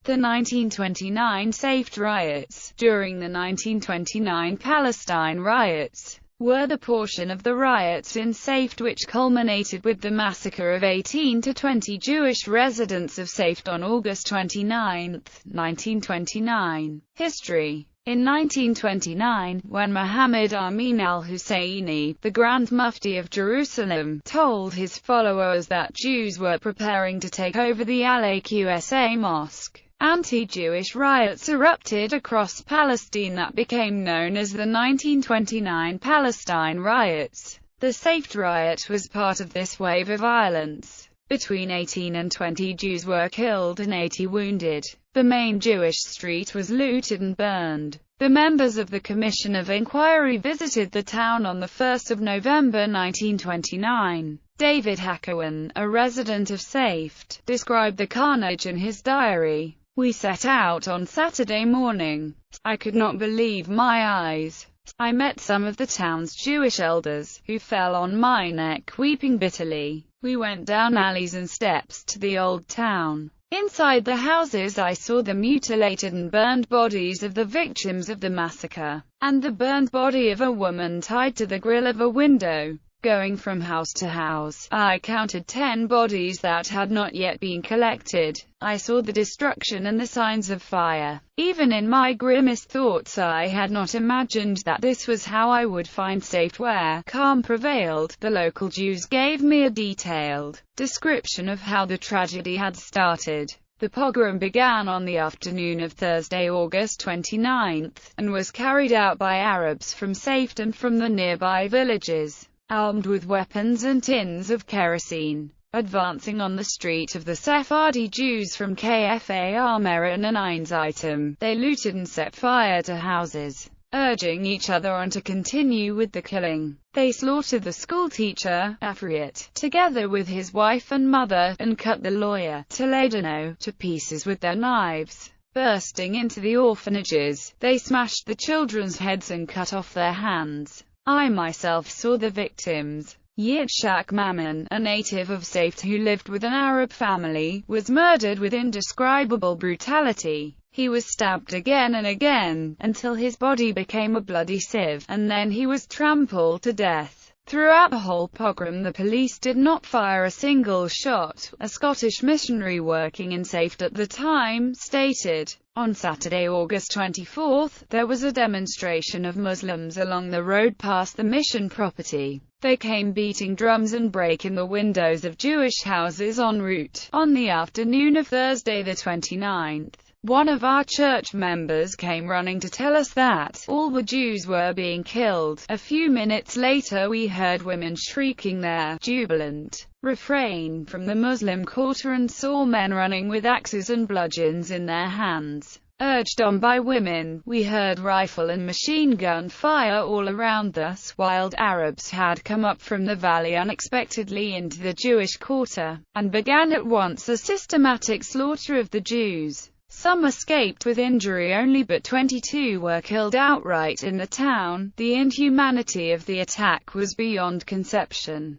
The 1929 Safed riots. During the 1929 Palestine riots, were the portion of the riots in Safed which culminated with the massacre of 18 to 20 Jewish residents of Safed on August 29, 1929. History. In 1929, when Muhammad Amin al-Husseini, the Grand Mufti of Jerusalem, told his followers that Jews were preparing to take over the Al-Aqsa Mosque, anti-Jewish riots erupted across Palestine that became known as the 1929 Palestine riots. The Safed riot was part of this wave of violence. Between 18 and 20 Jews were killed and 80 wounded. The main Jewish street was looted and burned. The members of the Commission of Inquiry visited the town on 1 November 1929. David Hakawan, a resident of Safed, described the carnage in his diary. "We set out on Saturday morning. I could not believe my eyes. I met some of the town's Jewish elders, who fell on my neck weeping bitterly. We went down alleys and steps to the old town. Inside the houses I saw the mutilated and burned bodies of the victims of the massacre, and the burned body of a woman tied to the grill of a window. Going from house to house, I counted 10 bodies that had not yet been collected. I saw the destruction and the signs of fire. Even in my grimmest thoughts I had not imagined that this was how I would find Safed, where calm prevailed." The local Jews gave me a detailed description of how the tragedy had started. The pogrom began on the afternoon of Thursday, August 29, and was carried out by Arabs from Safed and from the nearby villages, armed with weapons and tins of kerosene. Advancing on the street of the Sephardi Jews from Kfar Meron and Einzeitem, they looted and set fire to houses, urging each other on to continue with the killing. They slaughtered the schoolteacher, Afriat, together with his wife and mother, and cut the lawyer, Toledano, to pieces with their knives. Bursting into the orphanages, they smashed the children's heads and cut off their hands. I myself saw the victims. Yitzhak Mammon, a native of Safed who lived with an Arab family, was murdered with indescribable brutality. He was stabbed again and again, until his body became a bloody sieve, and then he was trampled to death. Throughout the whole pogrom the police did not fire a single shot, a Scottish missionary working in Safed at the time stated. On Saturday, August 24, there was a demonstration of Muslims along the road past the mission property. They came beating drums and breaking the windows of Jewish houses en route. On the afternoon of Thursday the 29th, one of our church members came running to tell us that all the Jews were being killed. A few minutes later we heard women shrieking their jubilant refrain from the Muslim quarter and saw men running with axes and bludgeons in their hands. Urged on by women, we heard rifle and machine gun fire all around us. Wild Arabs had come up from the valley unexpectedly into the Jewish quarter, and began at once a systematic slaughter of the Jews. Some escaped with injury only, but 22 were killed outright in the town. The inhumanity of the attack was beyond conception.